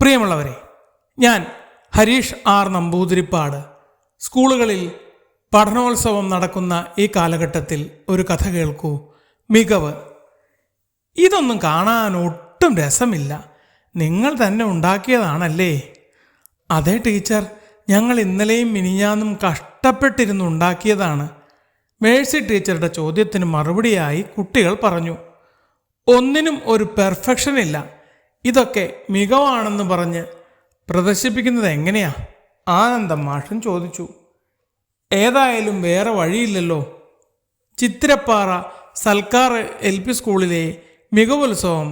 പ്രിയമുള്ളവരെ, ഞാൻ ഹരീഷ് ആർ നമ്പൂതിരിപ്പാട്. സ്കൂളുകളിൽ പഠനോത്സവം നടക്കുന്ന ഈ കാലഘട്ടത്തിൽ ഒരു കഥ കേൾക്കൂ. മികവ്. ഇതൊന്നും കാണാൻ ഒട്ടും രസമില്ല. നിങ്ങൾ തന്നെ ഉണ്ടാക്കിയതാണല്ലേ? അതെ ടീച്ചർ, ഞങ്ങൾ ഇന്നലെയും മിനിഞ്ഞാന്നും കഷ്ടപ്പെട്ടിരുന്ന് ഉണ്ടാക്കിയതാണ്. മേഴ്സി ടീച്ചറുടെ ചോദ്യത്തിന് മറുപടിയായി കുട്ടികൾ പറഞ്ഞു. ഒന്നിനും ഒരു പെർഫെക്ഷൻ ഇല്ല. ഇതൊക്കെ മികവാണെന്ന് പറഞ്ഞ് പ്രദർശിപ്പിക്കുന്നത് എങ്ങനെയാ? ആനന്ദം മാഷൻ ചോദിച്ചു. ഏതായാലും വേറെ വഴിയില്ലല്ലോ. ചിത്തിരപ്പാറ സൽക്കാർ LP സ്കൂളിലെ മികവുത്സവം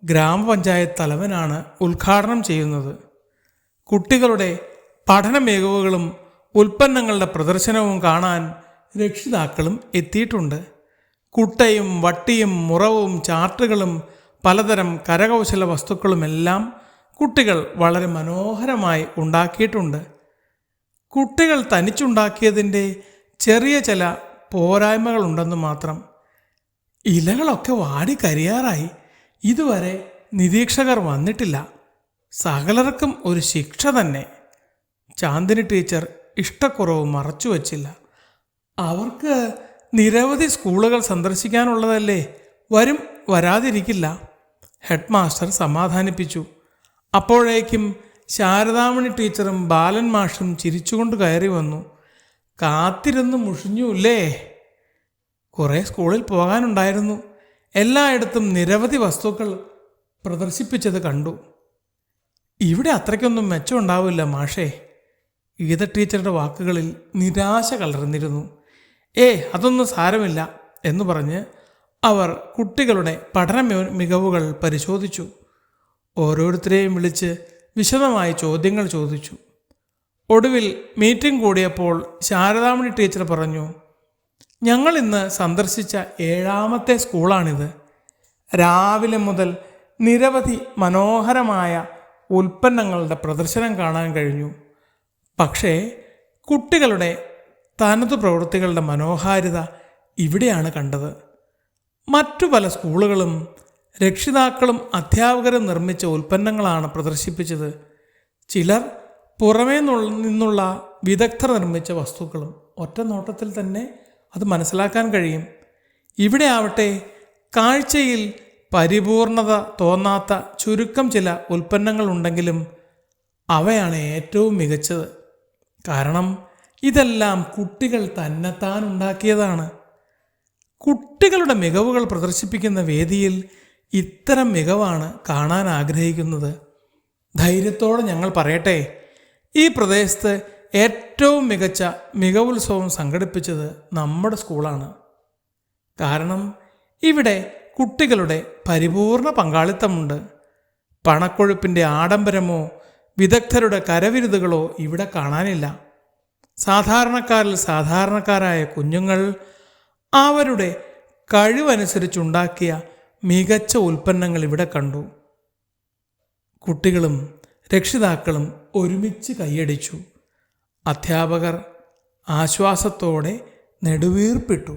ഗ്രാമപഞ്ചായത്ത് തലവനാണ് ഉദ്ഘാടനം ചെയ്യുന്നത്. കുട്ടികളുടെ പഠന മികവുകളും ഉൽപ്പന്നങ്ങളുടെ പ്രദർശനവും കാണാൻ രക്ഷിതാക്കളും എത്തിയിട്ടുണ്ട്. കുട്ടയും വട്ടിയും മുറവും ചാർട്ടുകളും പലതരം കരകൗശല വസ്തുക്കളുമെല്ലാം കുട്ടികൾ വളരെ മനോഹരമായി ഉണ്ടാക്കിയിട്ടുണ്ട്. കുട്ടികൾ തനിച്ചുണ്ടാക്കിയതിൻ്റെ ചെറിയ ചില പോരായ്മകളുണ്ടെന്ന് മാത്രം. ഇലകളൊക്കെ വാടിക്കരിയാറായി. ഇതുവരെ നിരീക്ഷകർ വന്നിട്ടില്ല. സകലർക്കും ഒരു ശിക്ഷ തന്നെ. ചാന്ദിനി ടീച്ചർ ഇഷ്ടക്കുറവ് മറച്ചു വച്ചില്ല. അവർക്ക് നിരവധി സ്കൂളുകൾ സന്ദർശിക്കാനുള്ളതല്ലേ, വരും, വരാതിരിക്കില്ല. Head master സമാധാനിപ്പിച്ചു. അപ്പോഴേക്കും ശാരദാമണി ടീച്ചറും ബാലൻ മാഷും ചിരിച്ചുകൊണ്ട് കയറി വന്നു. കാത്തിരുന്ന് മുഷിഞ്ഞുല്ലേ? കുറേ സ്കൂളിൽ പോകാനുണ്ടായിരുന്നു. എല്ലായിടത്തും നിരവധി വസ്തുക്കൾ പ്രദർശിപ്പിച്ചത് കണ്ടു. ഇവിടെ അത്രയ്ക്കൊന്നും മെച്ചമുണ്ടാവില്ല മാഷേ. ഗീത ടീച്ചറുടെ വാക്കുകളിൽ നിരാശ കലർന്നിരുന്നു. അതൊന്നും സാരമില്ല എന്ന് പറഞ്ഞ് അവർ കുട്ടികളുടെ പഠന മികവുകൾ പരിശോധിച്ചു. ഓരോരുത്തരെയും വിളിച്ച് വിശദമായി ചോദ്യങ്ങൾ ചോദിച്ചു. ഒടുവിൽ മീറ്റിംഗ് കൂടിയപ്പോൾ ശാരദാമണി ടീച്ചർ പറഞ്ഞു, ഞങ്ങൾ ഇന്ന് സന്ദർശിച്ച 7ാമത്തെ സ്കൂളാണിത്. രാവിലെ മുതൽ നിരവധി മനോഹരമായ ഉൽപ്പന്നങ്ങളുടെ പ്രദർശനം കാണാൻ കഴിഞ്ഞു. പക്ഷേ കുട്ടികളുടെ തനതു പ്രവൃത്തികളുടെ മനോഹാരിത ഇവിടെയാണ് കണ്ടത്. മറ്റു പല സ്കൂളുകളും രക്ഷിതാക്കളും അധ്യാപകരും നിർമ്മിച്ച ഉൽപ്പന്നങ്ങളാണ് പ്രദർശിപ്പിച്ചത്. ചിലർ പുറമേ നിന്നുള്ള വിദഗ്ധർ നിർമ്മിച്ച വസ്തുക്കളും. ഒറ്റ നോട്ടത്തിൽ തന്നെ അത് മനസ്സിലാക്കാൻ കഴിയും. ഇവിടെ ആവട്ടെ കാഴ്ചയിൽ പരിപൂർണത തോന്നാത്ത ചുരുക്കം ചില ഉൽപ്പന്നങ്ങളുണ്ടെങ്കിലും അവയാണ് ഏറ്റവും മികച്ചത്. കാരണം ഇതെല്ലാം കുട്ടികൾ തന്നെത്താൻ ഉണ്ടാക്കിയതാണ്. കുട്ടികളുടെ മികവുകൾ പ്രദർശിപ്പിക്കുന്ന വേദിയിൽ ഇത്തരം മികവാണ് കാണാൻ ആഗ്രഹിക്കുന്നത്. ധൈര്യത്തോടെ ഞങ്ങൾ പറയട്ടെ, ഈ പ്രദേശത്ത് ഏറ്റവും മികച്ച മികവുത്സവം സംഘടിപ്പിച്ചത് നമ്മുടെ സ്കൂളാണ്. കാരണം ഇവിടെ കുട്ടികളുടെ പരിപൂർണ പങ്കാളിത്തമുണ്ട്. പണക്കൊഴുപ്പിൻ്റെ ആഡംബരമോ വിദഗ്ധരുടെ കരവിരുതുകളോ ഇവിടെ കാണാനില്ല. സാധാരണക്കാരിൽ സാധാരണക്കാരായ കുഞ്ഞുങ്ങൾ അവരുടെ കഴിവനുസരിച്ചുണ്ടാക്കിയ മികച്ച ഉൽപ്പന്നങ്ങൾ ഇവിടെ കണ്ടു. കുട്ടികളും രക്ഷിതാക്കളും ഒരുമിച്ച് കൈയടിച്ചു. അധ്യാപകർ ആശ്വാസത്തോടെ നെടുവീർപ്പിട്ടു.